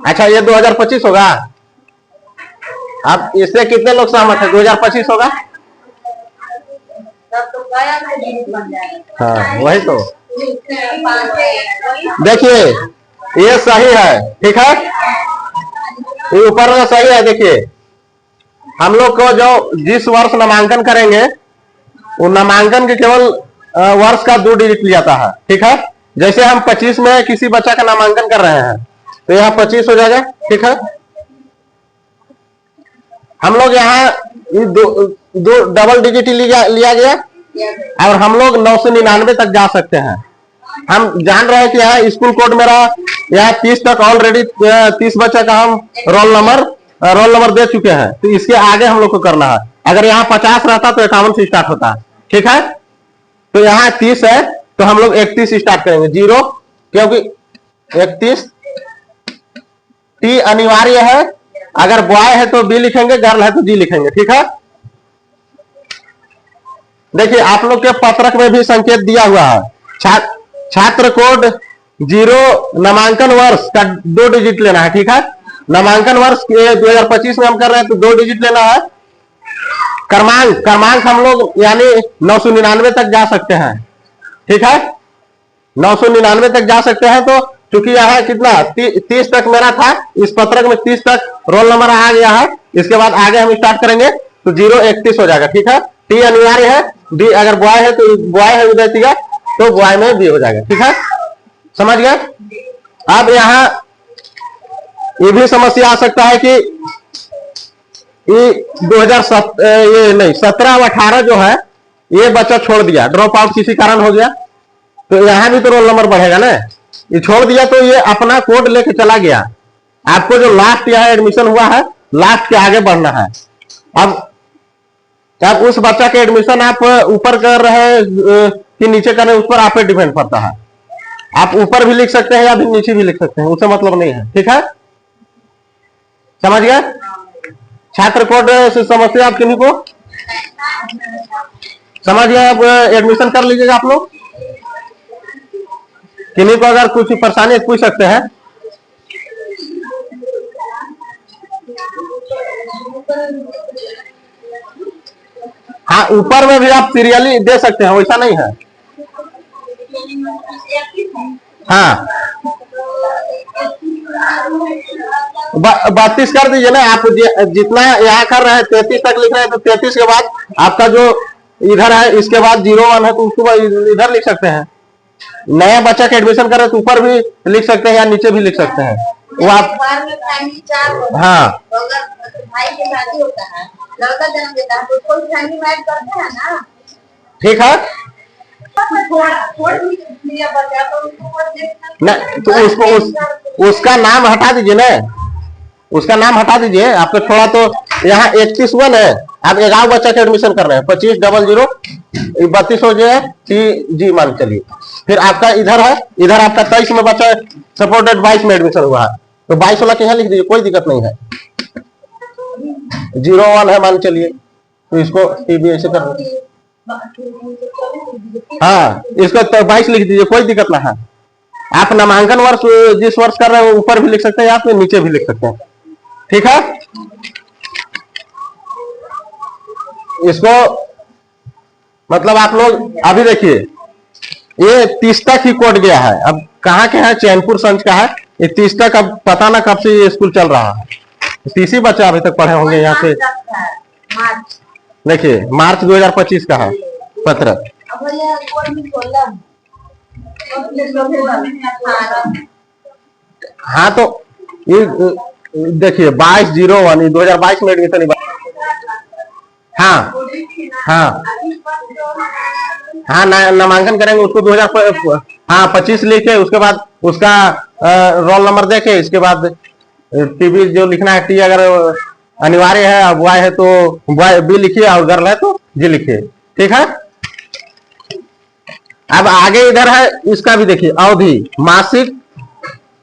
अच्छा, ये 2025 होगा। अब इससे कितने लोग सहमत है? 2025 होगा। हाँ, वही तो। देखिए, ये सही है, ठीक है, ये ऊपर में सही है। देखिए, हम लोग को जो जिस वर्ष नामांकन करेंगे, वो नामांकन के केवल वर्ष का 2 डिजिट लिया जाता है, ठीक है। जैसे हम 25 में किसी बच्चा का नामांकन कर रहे हैं, तो यहाँ 25 हो जाएगा, ठीक है। हम लोग यहाँ दो डबल डिजिट लिया गया, और हम लोग 999 तक जा सकते हैं। हम जान रहे हैं कि यहाँ स्कूल कोड मेरा यहाँ 30 तक ऑलरेडी 30 बच्चा का हम रोल नंबर दे चुके हैं, तो इसके आगे हम लोग को करना है। अगर यहाँ 50 रहता तो 51 से स्टार्ट होता है, ठीक है। तो यहाँ 30 है, तो हम लोग 31 स्टार्ट करेंगे, 0, क्योंकि 31 टी अनिवार्य है। अगर बॉय है तो बी लिखेंगे, गर्ल है तो जी लिखेंगे, ठीक है। देखिए, आप लोग के पत्रक में भी संकेत दिया हुआ है, छात्र कोड 0 नामांकन वर्ष का 2 डिजिट लेना है, ठीक है। नामांकन वर्ष 2025 में हम कर रहे हैं, तो 2 डिजिट लेना है। क्रमांक हम लोग यानी 999 तक जा सकते हैं, ठीक है। 999 तक जा सकते हैं। तो चूंकि यहाँ कितना 30 तक मेरा था, इस पत्रक में 30 तक रोल नंबर आ गया है। इसके बाद आगे हम स्टार्ट करेंगे, तो 0 31 हो जाएगा, ठीक है। टी अनिवार्य है, डी अगर बॉय है तो बॉय है विद्यार्थी का, तो बॉय में बी हो जाएगा, ठीक है। समझ गए। अब यहाँ ये भी समस्या आ सकता है कि ये 17 और 18 जो है, ये बच्चा छोड़ दिया, ड्रॉप आउट किसी कारण हो गया, तो यहाँ भी तो रोल नंबर बढ़ेगा ना। ये छोड़ दिया तो ये अपना कोड लेके चला गया। आपको जो लास्ट यहाँ एडमिशन हुआ है, लास्ट के आगे बढ़ना है। अब उस बच्चा के एडमिशन आप ऊपर कर रहे हैं कि नीचे कर रहे हैं, उस पर आप पे डिपेंड करता है। आप ऊपर भी लिख सकते हैं या फिर नीचे भी लिख सकते हैं, उससे मतलब नहीं है, ठीक है। समझ गए। छात्र कोड से समस्या आप किन्हीं को समझ गए। अब एडमिशन कर लीजिएगा आप लोग। किन्हीं को अगर कुछ परेशानी पूछ सकते हैं। हाँ, ऊपर में भी आप सीरियली दे सकते हैं, वैसा नहीं है। हाँ, 32 कर दीजिए ना। आप जितना यहाँ कर रहे हैं 33 तक लिख रहे हैं, तो 33 के बाद आपका जो इधर है, इसके बाद 01 है, तो उसको इधर लिख सकते हैं। नया बच्चा के एडमिशन कर रहे हैं तो ऊपर भी लिख सकते हैं या नीचे भी लिख सकते हैं, वो आप। हाँ, भाई के शादी होता है, लड़का जन्म देता है, तो उसको फैमिली में ऐड करते हैं ना, ठीक है। तो उसका नाम हटा दीजिए ना, उसका नाम हटा दीजिए। आपका थोड़ा तो यहाँ 31 है, आप 11 बच्चा के एडमिशन कर रहे हैं, 25 00 32 हो जाए जी मान चलिए। फिर आपका इधर है, इधर आपका 23 में बच्चा सपोर्टेड 22 में एडमिशन हुआ है, तो 22 वाला यहाँ लिख दीजिए, कोई दिक्कत नहीं है। 01 है मान चलिए, तो इसको टीबी ऐसे कर दीजिए। हाँ, इसको 22 लिख दीजिए, कोई दिक्कत ना है। आप नामांकन वर्ष जिस वर्ष कर रहे हैं ऊपर भी लिख सकते हैं, आप नीचे भी लिख सकते हैं, ठीक है। इसको मतलब आप लोग अभी देखिए, ये 30 तक ही कोड गया है। अब कहाँ के है? चैनपुर संच का है। ये 30 तक अब पता ना कब से ये स्कूल चल रहा है। 30 ही बच्चे अभी तक पढ़े होंगे यहाँ से। देखिए, मार्च 2025 का है पत्र। हाँ, तो ये देखिए 22/01 2022 में एडमिशन। हाँ हाँ हाँ, नामांकन करेंगे उसको 2025 लिखे, उसके बाद उसका रोल नंबर देके, इसके बाद टीबी जो लिखना है, टी अगर अनिवार्य है, बॉय है तो बॉय बी लिखिए, और गर्ल है तो जी लिखिए, ठीक है। अब आगे इधर है, इसका भी देखिए, अवधि मासिक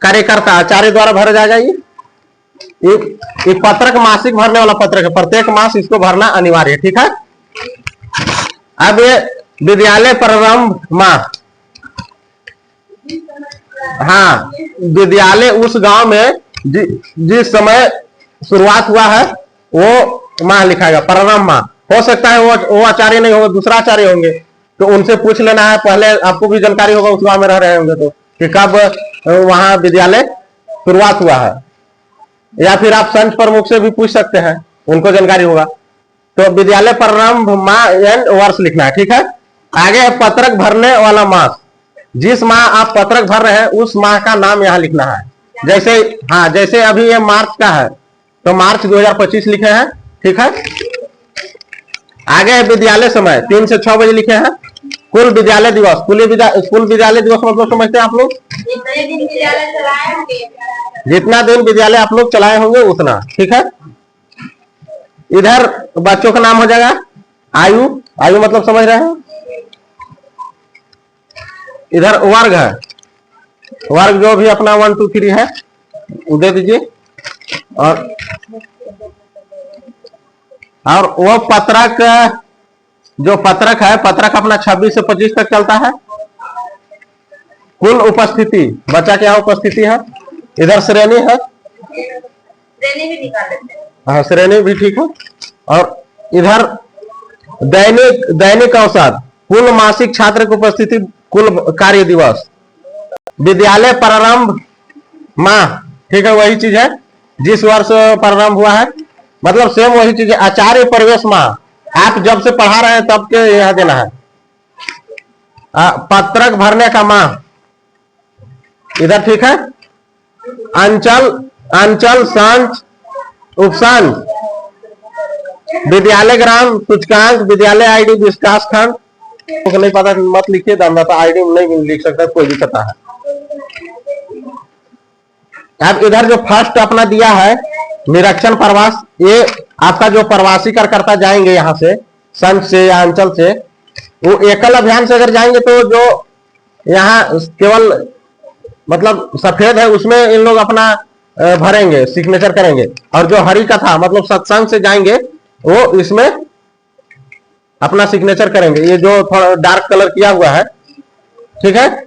कार्यकर्ता आचार्य द्वारा भरा जाएगा। ये पत्रक मासिक भरने वाला पत्रक है, प्रत्येक मास इसको भरना अनिवार्य है, ठीक है। अब ये विद्यालय प्रारंभ माह, हाँ, विद्यालय उस गांव में जिस समय शुरुआत हुआ है वो माह लिखाएगा, प्रारंभ माह। हो सकता है वो आचार्य नहीं होगा, दूसरा आचार्य होंगे, तो उनसे पूछ लेना है पहले, आपको भी जानकारी होगा उस गांव में रह रहे होंगे तो, कि कब वहां विद्यालय शुरुआत हुआ है। या फिर आप संत प्रमुख से भी पूछ सकते हैं, उनको जानकारी होगा। तो विद्यालय प्रारंभ माह एंड वर्ष लिखना है, ठीक है। आगे है पत्रक भरने वाला मास। जिस माह आप पत्रक भर रहे हैं उस माह का नाम यहाँ लिखना है। जैसे हाँ, जैसे अभी ये मार्च का है तो मार्च 2025 लिखे हैं, ठीक है। आगे है विद्यालय समय, 3 से 6 बजे लिखे हैं। कुल विद्यालय दिवस, कुल विद्यालय दिवस मतलब समझते हैं आप लोग, जितना दिन विद्यालय आप लोग चलाए होंगे उतना, ठीक है। इधर बच्चों का नाम हो जाएगा आयु, आयु मतलब समझ रहे हैं। इधर वर्ग है, वर्ग जो भी अपना 1 2 3 है वो दे दीजिए। और वो पत्रक, जो पत्रक है, पत्रक अपना 26 से 25 तक चलता है। कुल उपस्थिति, बच्चा क्या उपस्थिति है। इधर श्रेणी है, श्रेणी भी निकाल लेते हैं, हाँ श्रेणी भी ठीक है। और इधर दैनिक औसत, कुल मासिक छात्र की उपस्थिति, कुल कार्य दिवस, विद्यालय प्रारंभ माह, ठीक है, वही चीज है जिस वर्ष प्रारंभ हुआ है, मतलब सेम वही चीज है। आचार्य प्रवेश माह, आप जब से पढ़ा रहे हैं तब के यहाँ देना है। पत्रक भरने का माह इधर, ठीक है। अंचल संच उपसंच, विद्यालय ग्राम सूचकांक, विद्यालय आईडी विकास खंड, नहीं पता मत लिखिए, दानदाता आईडी नहीं लिख सकता, कोई दिक्कत है। अब इधर जो फर्स्ट अपना दिया है निरीक्षण प्रवास, ये आपका जो प्रवासी कार्यकर्ता जाएंगे यहाँ से, संघ से या अंचल से, वो एकल अभियान से अगर जाएंगे तो जो यहाँ केवल मतलब सफेद है उसमें इन लोग अपना भरेंगे, सिग्नेचर करेंगे। और जो हरी कथा मतलब सत्संग से जाएंगे वो इसमें अपना सिग्नेचर करेंगे, ये जो थोड़ा डार्क कलर किया हुआ है, ठीक है।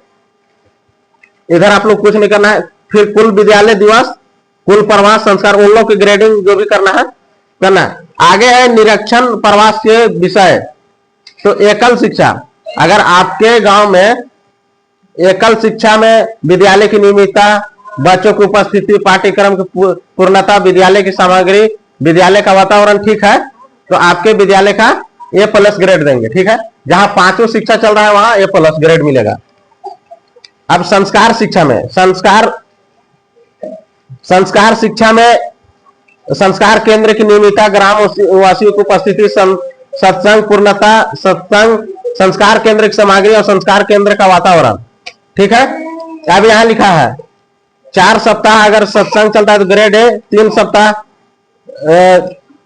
इधर आप लोग कुछ नहीं करना है। फिर कुल विद्यालय दिवस, कुल प्रवास संस्कार, उन लोग की ग्रेडिंग जो भी करना है। आगे है निरीक्षण प्रवास के विषय, तो एकल शिक्षा, अगर आपके गांव में एकल शिक्षा में विद्यालय की नियमितता, बच्चों की उपस्थिति, पाठ्यक्रम की पूर्णता, विद्यालय की सामग्री, विद्यालय का वातावरण ठीक है, तो आपके विद्यालय का A+ ग्रेड देंगे, ठीक है। जहां 5 शिक्षा चल रहा है वहां A+ ग्रेड मिलेगा। अब संस्कार शिक्षा में, संस्कार शिक्षा में संस्कार केंद्र की नियमितता, ग्राम वासियों की उपस्थिति, सत्संग पूर्णता, सत्संग, संस्कार केंद्र की सामग्री और संस्कार केंद्र का वातावरण, ठीक है। अब यहां लिखा है 4 सप्ताह अगर सत्संग चलता है तो ग्रेड A, 3 सप्ताह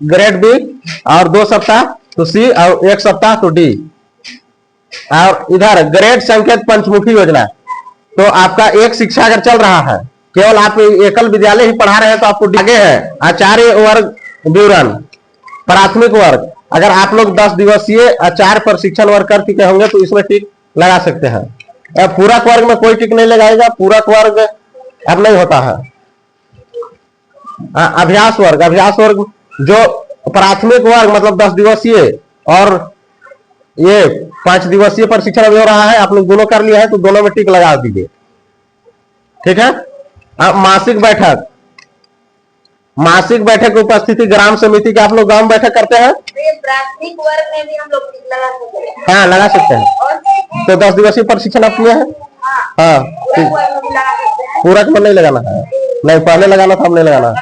ग्रेड B, और 2 सप्ताह तो C, और 1 सप्ताह तो D। और इधर ग्रेड संकेत पंचमुखी योजना, तो आपका एक शिक्षा अगर चल रहा है, केवल आप एकल विद्यालय ही पढ़ा रहे हैं तो आपको आगे है आचार्य वर्ग विवरण, प्राथमिक वर्ग, अगर आप लोग 10 दिवसीय आचार्य प्रशिक्षण वर्ग कर चुके होंगे तो इसमें टिक लगा सकते हैं। पूरक वर्ग में कोई टिक नहीं लगाएगा, पूरक वर्ग अब नहीं होता है। अभ्यास वर्ग जो प्राथमिक वर्ग मतलब 10 दिवसीय और ये 5 दिवसीय प्रशिक्षण अभी हो रहा है, आप लोग दोनों कर लिया है तो दोनों में टिक लगा दीजिए, ठीक है। अब मासिक बैठक की उपस्थिति, ग्राम समिति के आप लोग ग्राम बैठक करते हैं, प्राथमिक वर्ग में भी हम लोग टिक लगा सकते हैं। हाँ लगा सकते हैं। तो 10 दिवसीय प्रशिक्षण आप किए हैं, हाँ पूरक में नहीं लगाना है, नहीं पहले लगाना था, अब नहीं लगाना है।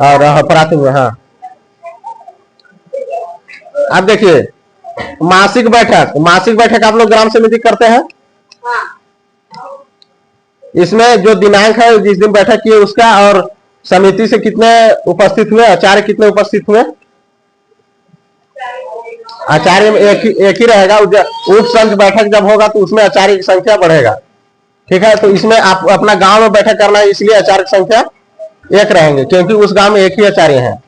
और प्राथमिक, हाँ। अब देखिए मासिक बैठक आप लोग ग्राम समिति करते हैं, इसमें जो दिनांक है जिस दिन बैठक किए उसका, और समिति से कितने उपस्थित हुए, आचार्य कितने उपस्थित हुए, आचार्य में एक ही रहेगा। उप संघ बैठक जब होगा तो उसमें आचार्य की संख्या बढ़ेगा, ठीक है। तो इसमें आप अपना गांव में बैठक करना है, इसलिए आचार्य की संख्या 1 रहेंगे, क्योंकि उस गांव में एक ही आचार्य है।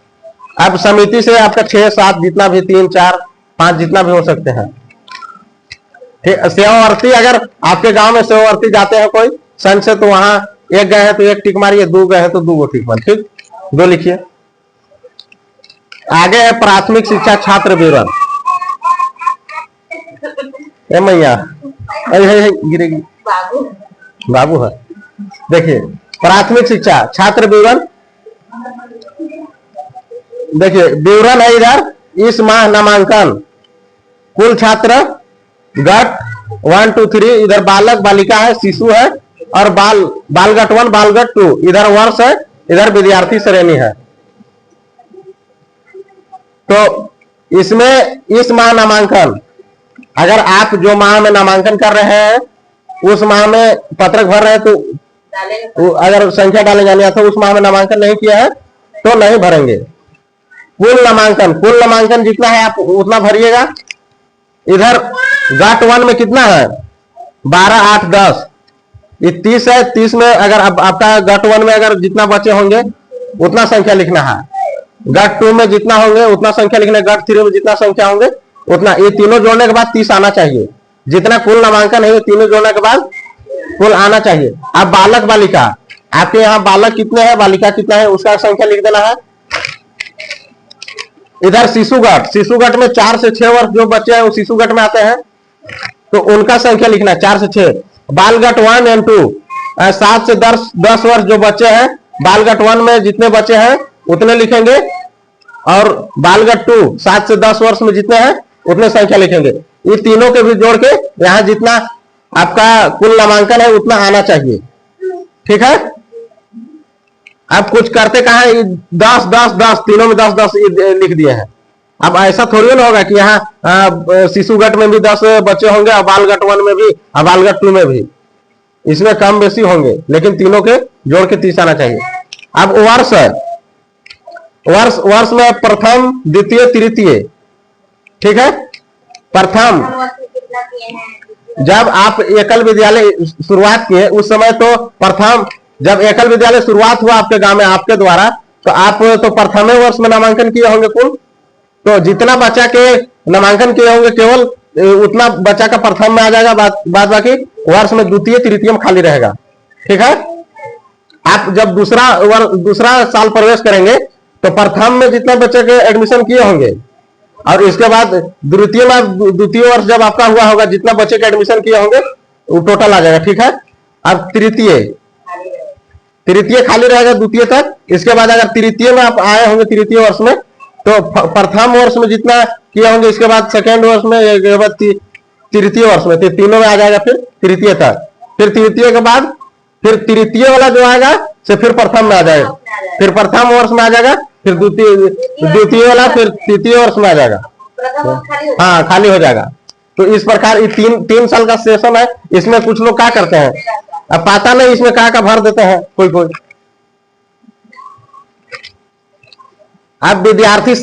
अब समिति से आपका 6 7 जितना भी, 3 4 5 जितना भी हो सकते हैं, ठीक। सेवावर्ती, अगर आपके गांव में सेवावर्ती जाते हैं कोई संघ से, तो वहां एक गए हैं तो एक टिक मारिए, 2 गए हैं तो 2 टिक मारिए। ठीक, 2 लिखिए। आगे है प्राथमिक शिक्षा छात्र विवरण। ए मैया, अरे गिरेगी, बाबू बाबू है। देखिए प्राथमिक शिक्षा छात्र विवरण, देखिए विवरण है इधर। इस माह नामांकन कुल छात्र गट 1 2 3, इधर बालक बालिका है, शिशु है, और बालगट 1 बालगट 2, इधर वर्ष है, इधर विद्यार्थी श्रेणी है। तो इसमें इस माह नामांकन, अगर आप जो माह में नामांकन कर रहे हैं उस माह में पत्रक भर रहे हैं तो अगर संख्या डाले जाने तो उस माह में नामांकन नहीं किया है तो नहीं भरेंगे। कुल नामांकन जितना है आप उतना भरिएगा। इधर गट 1 में कितना है, 12 8 10, ये 30 है। 30 में अगर आपका गट 1 में अगर जितना बच्चे होंगे उतना संख्या लिखना है, गट 2 में जितना होंगे उतना संख्या लिखना है, गट 3 में जितना संख्या होंगे उतना। ये तीनों जोड़ने के बाद 30 आना चाहिए। जितना कुल नामांकन है ये तीनों जोड़ने के बाद कुल आना चाहिए। अब बालक बालिका, आपके यहाँ बालक कितने हैं बालिका कितना है उसका संख्या लिख देना है। इधर शिशुगट में 4 से 6 वर्ष जो बच्चे हैं वो शिशुगट में आते हैं तो उनका संख्या लिखना है 4 से 6। बालगट 1 और 2 7 से 10 वर्ष जो बच्चे हैं, बालगट 1 में जितने बच्चे हैं उतने लिखेंगे, और बालगट 2 7 से 10 वर्ष में जितने हैं उतने संख्या लिखेंगे। ये तीनों के भी जोड़ के यहाँ जितना आपका कुल नामांकन है उतना आना चाहिए। ठीक है, अब कुछ करते कहा है 10 10 10, तीनों में 10 10 लिख दिए हैं। अब ऐसा थोड़ी ना होगा कि यहाँ शिशुगट में भी 10 बच्चे होंगे और बालगट 1 में भी और बालगट 2 में भी, इसमें कम बेसी होंगे, लेकिन तीनों के जोड़ के 30 आना चाहिए। अब वर्ष है, वर्ष में प्रथम द्वितीय तृतीय। ठीक है, प्रथम कितना किए हैं? जब आप एकल विद्यालय शुरुआत किए उस समय तो प्रथम, जब एकल विद्यालय शुरुआत हुआ आपके गांव में आपके द्वारा, तो आप तो प्रथम वर्ष में नामांकन किए होंगे कुल। तो जितना बच्चा के नामांकन किए होंगे केवल उतना बच्चा का प्रथम में आ जाएगा, बाद बाकी वर्ष में द्वितीय तृतीय में खाली रहेगा। ठीक है, आप जब दूसरा साल प्रवेश करेंगे तो प्रथम में जितने बच्चे के एडमिशन किए होंगे, और इसके बाद द्वितीय वर्ष जब आपका हुआ होगा जितना बच्चे के एडमिशन किए होंगे वो टोटल आ जाएगा। ठीक है, अब तृतीय खाली रहेगा द्वितीय तक। इसके बाद अगर तृतीय में आप आए होंगे तृतीय वर्ष में तो प्रथम वर्ष में जितना किए होंगे, इसके बाद सेकेंड वर्ष में, तृतीय वर्ष में, तीनों में आ जाएगा फिर तृतीय तक। फिर तृतीय के बाद फिर तृतीय वाला जो आएगा से फिर प्रथम में आ जाएगा, फिर प्रथम वर्ष में आ जाएगा, फिर द्वितीय वाला फिर तृतीय वर्ष में आ जाएगा। हाँ, खाली हो जाएगा। तो इस प्रकार ये 3 साल का सेशन है। इसमें कुछ लोग क्या करते हैं, अब पता नहीं इसमें क्या भर देते हैं कोई। अब विद्यार्थी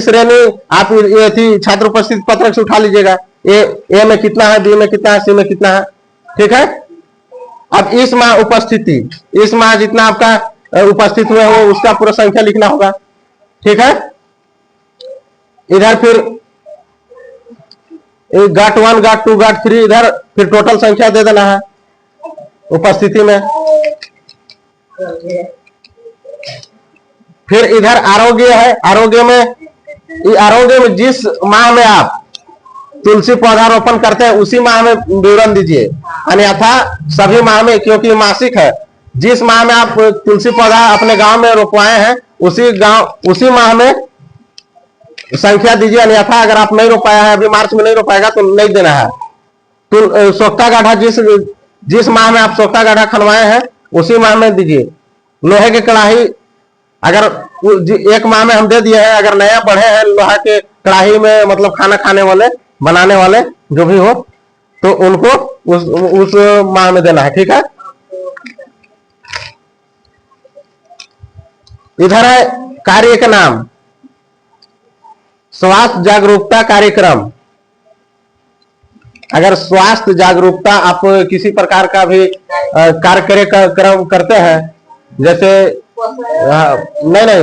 श्रेणी आप ये थी छात्र उपस्थिति पत्रक से उठा लीजिएगा। ए में कितना है, बी में कितना है, सी में कितना है। ठीक है, अब इस माह उपस्थिति, इस माह जितना आपका उपस्थित हुए हो उसका पूरा संख्या लिखना होगा। ठीक है, इधर फिर गट 1 गट 2 गट 3, इधर फिर टोटल संख्या दे देना है उपस्थिति में। फिर इधर आरोग्य है, आरोग्य में जिस माह में आप तुलसी पौधारोपण करते हैं उसी माह में विवरण दीजिए, अन्यथा सभी माह में, क्योंकि मासिक है, जिस माह में आप तुलसी पौधा अपने गांव में रोपवाए हैं उसी माह में संख्या दीजिए, अन्यथा अगर आप नहीं रोपाया है, अभी मार्च में नहीं रोपाएगा तो नहीं देना है। तो सोख्ता गाढ़ा जिस माह में आप सोख्ता गाढ़ा खनवाए हैं उसी माह में दीजिए। लोहे के कड़ाही अगर एक माह में हम दे दिए हैं, अगर नया बढ़े हैं लोहा के कड़ाही में, मतलब खाना खाने वाले बनाने वाले जो भी हो, तो उनको उस माह में देना है। ठीक है, इधर है कार्य का नाम, स्वास्थ्य जागरूकता कार्यक्रम। अगर स्वास्थ्य जागरूकता आप किसी प्रकार का भी कार्यक्रम करते हैं, जैसे नहीं